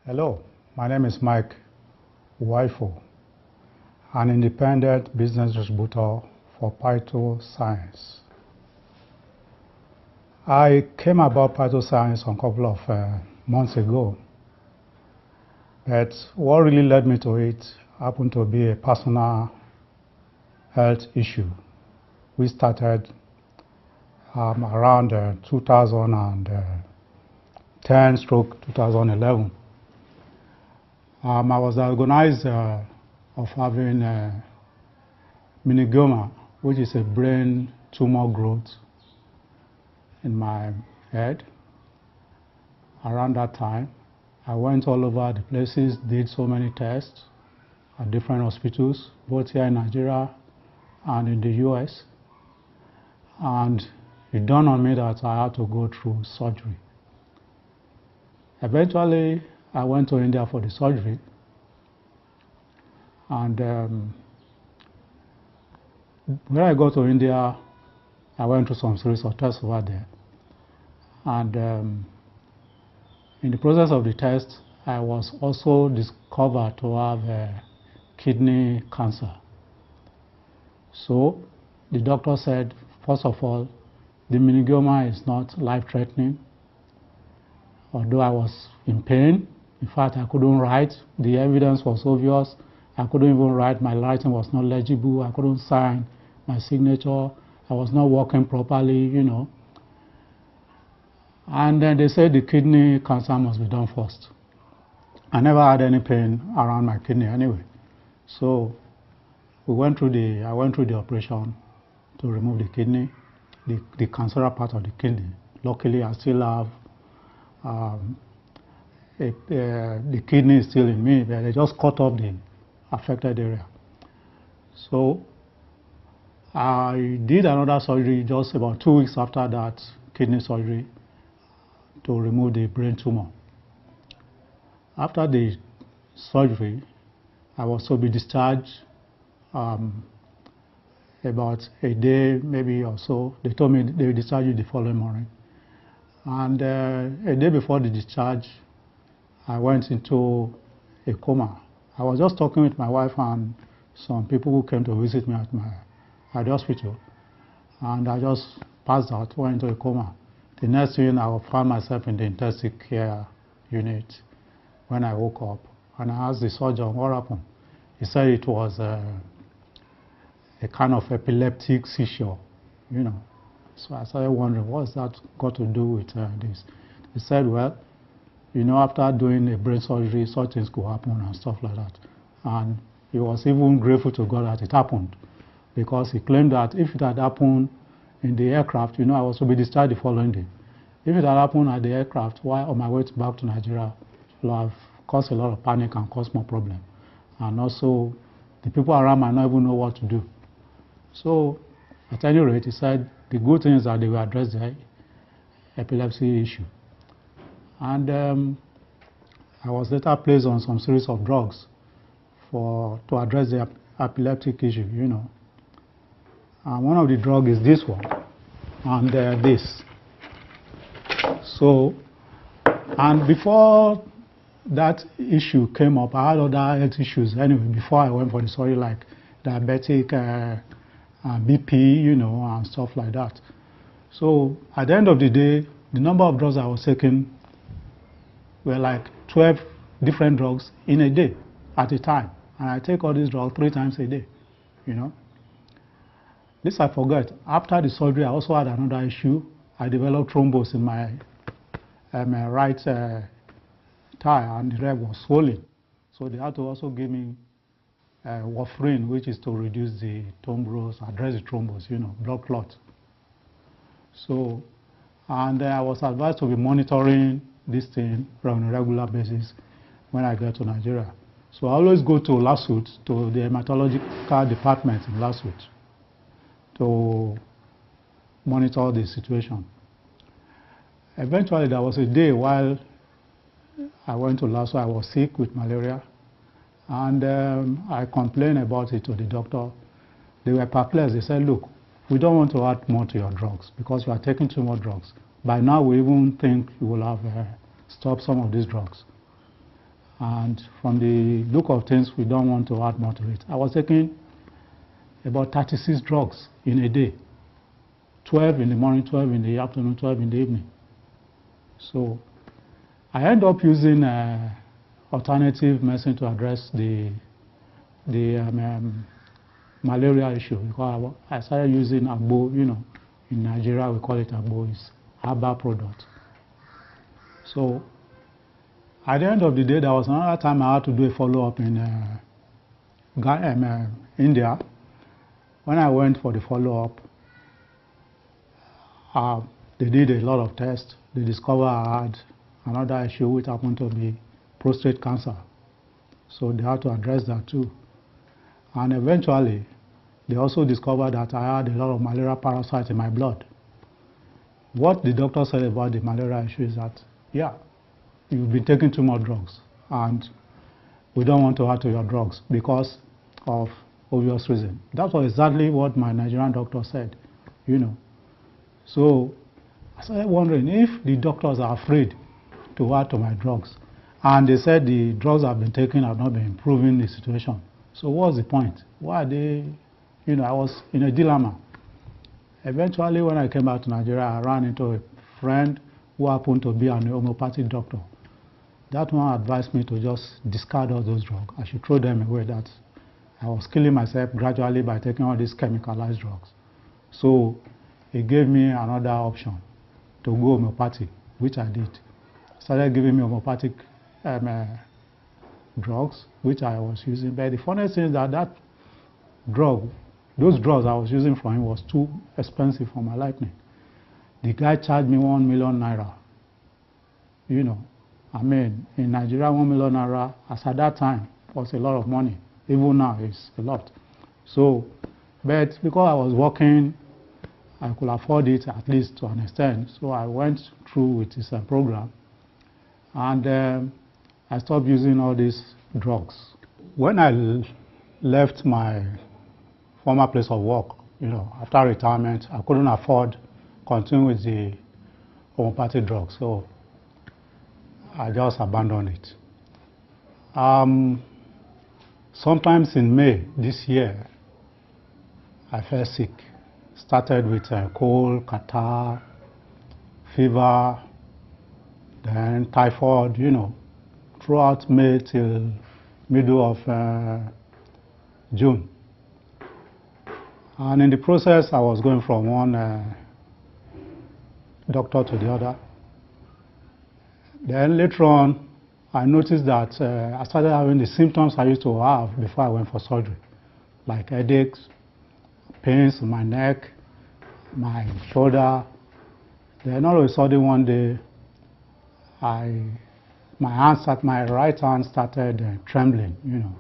Hello, my name is Mike Wifo, an independent business distributor for Phyto Science. I came about Phyto Science a couple of months ago, but what really led me to it happened to be a personal health issue. We started around 2010-2011. I was diagnosed of having meningioma, which is a brain tumor growth in my head. Around that time, I went all over the places, did so many tests at different hospitals, both here in Nigeria and in the US. And it dawned on me that I had to go through surgery. Eventually, I went to India for the surgery, and when I got to India, I went through some series of tests over there, and in the process of the test, I was also discovered to have kidney cancer. So the doctor said, first of all, the meningioma is not life-threatening. Although I was in pain, in fact, I couldn't write. The evidence was obvious. I couldn't even write. My writing was not legible. I couldn't sign my signature. I was not working properly, you know. And then they said the kidney cancer must be done first. I never had any pain around my kidney anyway. So I went through the operation to remove the kidney, the cancerous part of the kidney. Luckily, I still have the kidney is still in me, but they just cut off the affected area. So I did another surgery just about 2 weeks after that kidney surgery to remove the brain tumor. After the surgery, I was to be discharged about a day, maybe or so. They told me they will discharge you the following morning. And a day before the discharge, I went into a coma. I was just talking with my wife and some people who came to visit me at the hospital, and I just passed out, went into a coma. The next thing, I found myself in the intensive care unit when I woke up, and I asked the surgeon what happened. He said it was a kind of epileptic seizure, you know. So I started wondering, what's that got to do with this? He said, well, you know, after doing a brain surgery, such things could happen and stuff like that. And he was even grateful to God that it happened, because he claimed that if it had happened in the aircraft, you know, I was to be discharged the following day. If it had happened at the aircraft while on my way back to Nigeria, it would have caused a lot of panic and caused more problem. And also, the people around might not even know what to do. So, at any rate, he said the good thing is that they will address the epilepsy issue. And I was later placed on some series of drugs to address the epileptic issue, you know. And one of the drugs is this one, and this. So, and before that issue came up, I had other health issues anyway before I went for the surgery, like diabetic, BP, you know, and stuff like that. So at the end of the day, the number of drugs I was taking were like 12 different drugs in a day at a time. And I take all these drugs 3 times a day, you know. This I forgot. After the surgery, I also had another issue. I developed thrombus in my right thigh, and the leg was swollen. So they had to also give me warfarin, which is to reduce the thrombus, address the thrombus, you know, blood clot. So, and I was advised to be monitoring this thing on a regular basis when I get to Nigeria. So I always go to LASUT, to the hematological department in LASUT, to monitor the situation. Eventually, there was a day while I went to LASUT, I was sick with malaria, and I complained about it to the doctor. They were perplexed. They said, look, we don't want to add more to your drugs because you are taking too much drugs. By now, we even think you will have stopped some of these drugs. And from the look of things, we don't want to add more to it. I was taking about 36 drugs in a day. 12 in the morning, 12 in the afternoon, 12 in the evening. So I ended up using alternative medicine to address the malaria issue, because I started using agbo. You know, in Nigeria we call it agbo, it's herbal product. So at the end of the day, there was another time I had to do a follow-up in India. When I went for the follow-up, they did a lot of tests. They discovered I had another issue, which happened to be prostate cancer. So they had to address that too. And eventually, they also discovered that I had a lot of malaria parasites in my blood. What the doctor said about the malaria issue is that, yeah, you've been taking too much drugs, and we don't want to add to your drugs because of obvious reason. That was exactly what my Nigerian doctor said, you know. So I started wondering if the doctors are afraid to add to my drugs, and they said the drugs I've been taking have not been improving the situation. So what's the point? Why are they, you know, I was in a dilemma. Eventually, when I came back to Nigeria, I ran into a friend who happened to be an homeopathic doctor. That one advised me to just discard all those drugs. I should throw them away. That I was killing myself gradually by taking all these chemicalized drugs. So he gave me another option to go homeopathic, which I did. Started giving me homeopathic drugs, which I was using. But the funny thing is that those drugs I was using for him was too expensive for my liking. The guy charged me 1 million naira. You know, I mean, in Nigeria, 1 million naira, as at that time, was a lot of money. Even now, it's a lot. So, but because I was working, I could afford it at least to an extent. So I went through with this program, and I stopped using all these drugs. When I left my former place of work, you know, after retirement, I couldn't afford continuing with the homeopathic drugs, so I just abandoned it. Sometimes in May this year, I felt sick. Started with cold, catarrh, fever, then typhoid, you know, throughout May till middle of June. And in the process, I was going from one doctor to the other. Then later on, I noticed that I started having the symptoms I used to have before I went for surgery, like headaches, pains in my neck, my shoulder. Then all of a sudden one day, my right hand started trembling, you know,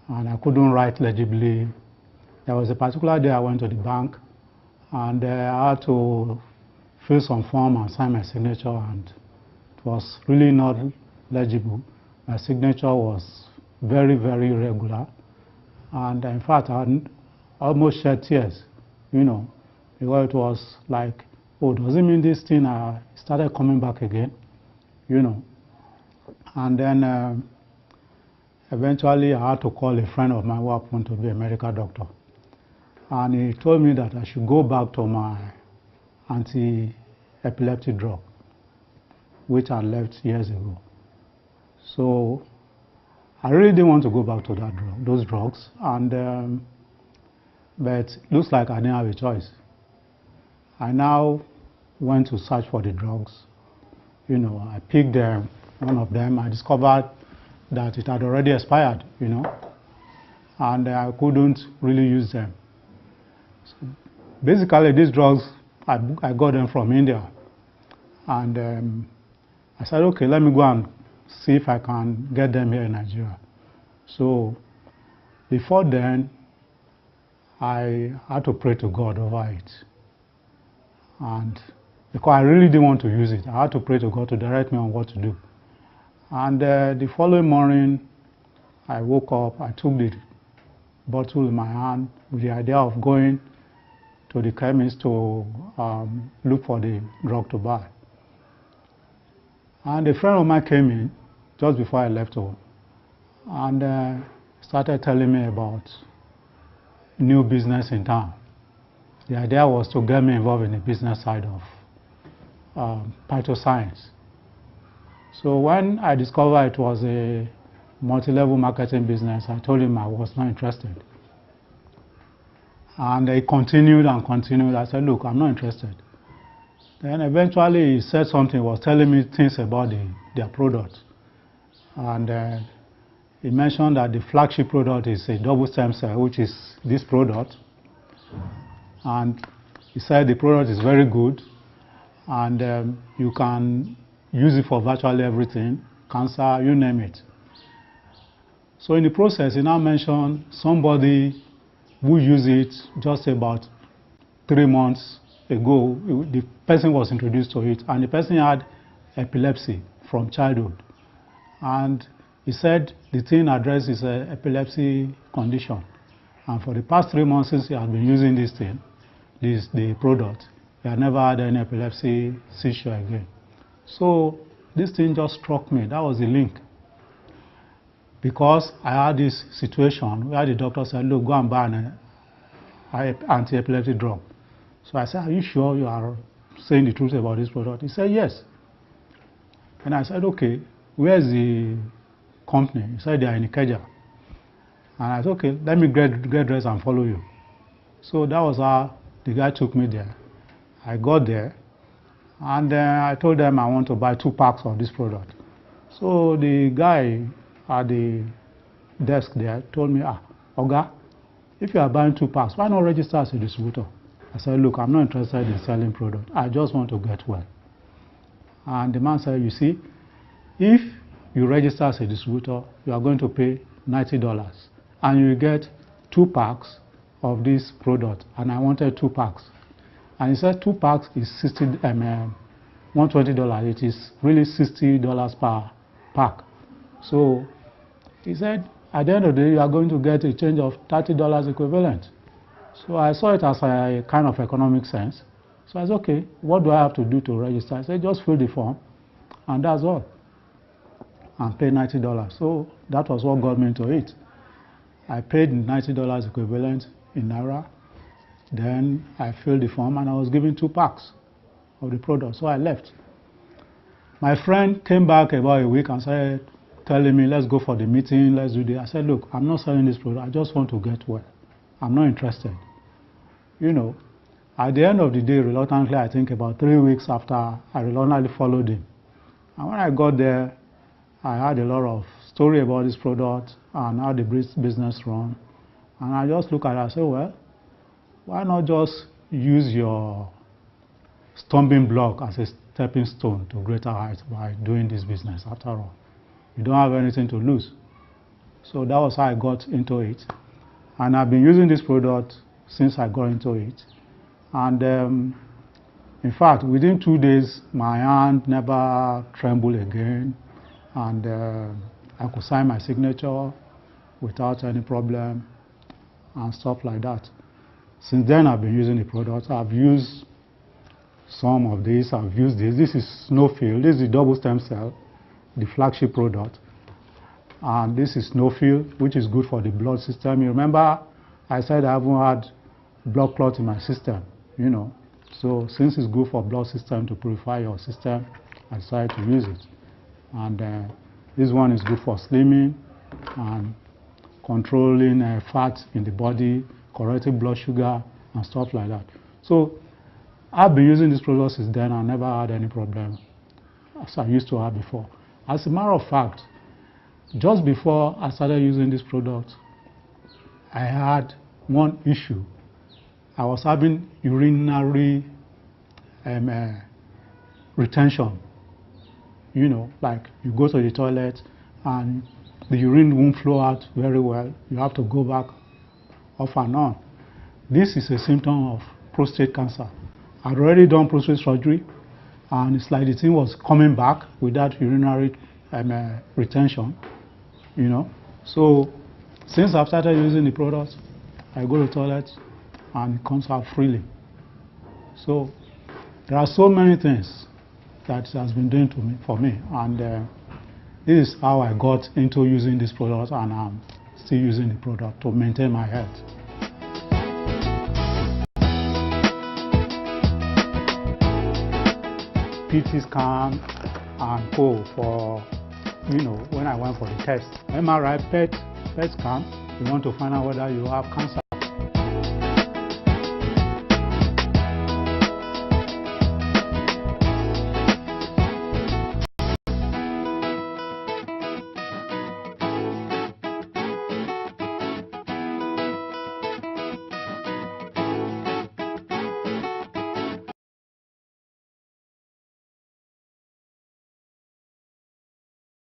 and I couldn't write legibly. There was a particular day I went to the bank, and I had to fill some form and sign my signature, and it was really not legible. My signature was very, very irregular, and in fact I almost shed tears, you know, because it was like, oh, does it mean this thing started coming back again, you know? And then eventually I had to call a friend of mine who happened to be a medical doctor, and he told me that I should go back to my anti-epileptic drug, which I left years ago. So I really didn't want to go back to those drugs, and but it looks like I didn't have a choice. I now went to search for the drugs. You know, I picked one of them. I discovered that it had already expired, you know, and I couldn't really use them. So basically, these drugs, I got them from India, and I said, okay, let me go and see if I can get them here in Nigeria. So before then, I had to pray to God over it, and because I really didn't want to use it, I had to pray to God to direct me on what to do. And the following morning, I woke up, I took the bottle in my hand with the idea of going to the chemist to look for the drug to buy. And a friend of mine came in just before I left home, and started telling me about new business in town. The idea was to get me involved in the business side of Phyto Science. So when I discovered it was a multi-level marketing business, I told him I was not interested. And he continued and continued. I said, look, I'm not interested. Then eventually he said something, was telling me things about their product. And he mentioned that the flagship product is a double stem cell, which is this product. And he said the product is very good, and you can use it for virtually everything, cancer, you name it. So in the process, he now mentioned somebody who used it just about 3 months ago. The person was introduced to it, and the person had epilepsy from childhood. And he said the thing addresses an epilepsy condition. And for the past 3 months since he had been using this thing, the product, he had never had any epilepsy seizure again. So this thing just struck me. That was the link. Because I had this situation where the doctor said, look, go and buy an anti-epileptic drug. So I said, are you sure you are saying the truth about this product? He said, yes. And I said, okay, where's the company? He said, they are in Ikeja. And I said, okay, let me get dressed and follow you. So that was how the guy took me there. I got there, and I told them I want to buy 2 packs of this product. So the guy at the desk there told me, Oga, if you are buying 2 packs, why not register as a distributor? I said, look, I'm not interested in selling product. I just want to get well. And the man said, you see, if you register as a distributor, you are going to pay $90, and you get 2 packs of this product, and I wanted 2 packs. And he said 2 packs is $120. It is really $60 per pack. So he said, at the end of the day, you are going to get a change of $30 equivalent. So I saw it as a kind of economic sense. So I said, okay, what do I have to do to register? I said, just fill the form, and that's all. And pay $90. So that was what got me into it. I paid $90 equivalent in Naira. Then I filled the form, and I was given 2 packs of the product. So I left. My friend came back about a week and started telling me, let's go for the meeting, let's do this. I said, look, I'm not selling this product. I just want to get well. I'm not interested. You know, at the end of the day, reluctantly, I think about 3 weeks after, I reluctantly followed him. And when I got there, I had a lot of story about this product and how the business run. And I just look at it and say, well, why not just use your stumbling block as a stepping stone to greater heights by doing this business after all? You don't have anything to lose. So that was how I got into it. And I've been using this product since I got into it. And in fact, within 2 days, my hand never trembled again. And I could sign my signature without any problem and stuff like that. Since then, I've been using the product. I've used some of this. I've used this. This is Snowfield. This is the double stem cell, the flagship product. And this is Snowfield, which is good for the blood system. You remember I said I haven't had blood clot in my system, you know. So since it's good for blood system to purify your system, I decided to use it. And this one is good for slimming and controlling fat in the body, correcting blood sugar and stuff like that. So I've been using this product since then. I never had any problem as I used to have before. As a matter of fact, just before I started using this product, I had one issue. I was having urinary retention. You know, like you go to the toilet and the urine won't flow out very well. You have to go back off and on. This is a symptom of prostate cancer. I'd already done prostate surgery, and it's like the thing was coming back with that urinary retention, you know. So since I've started using the product, I go to the toilet and it comes out freely. So there are so many things that it has been doing for me, and This is how I got into using this product, and I'm still using the product to maintain my health. PT scan and go for, when I went for the test. MRI, PET scan, you want to find out whether you have cancer.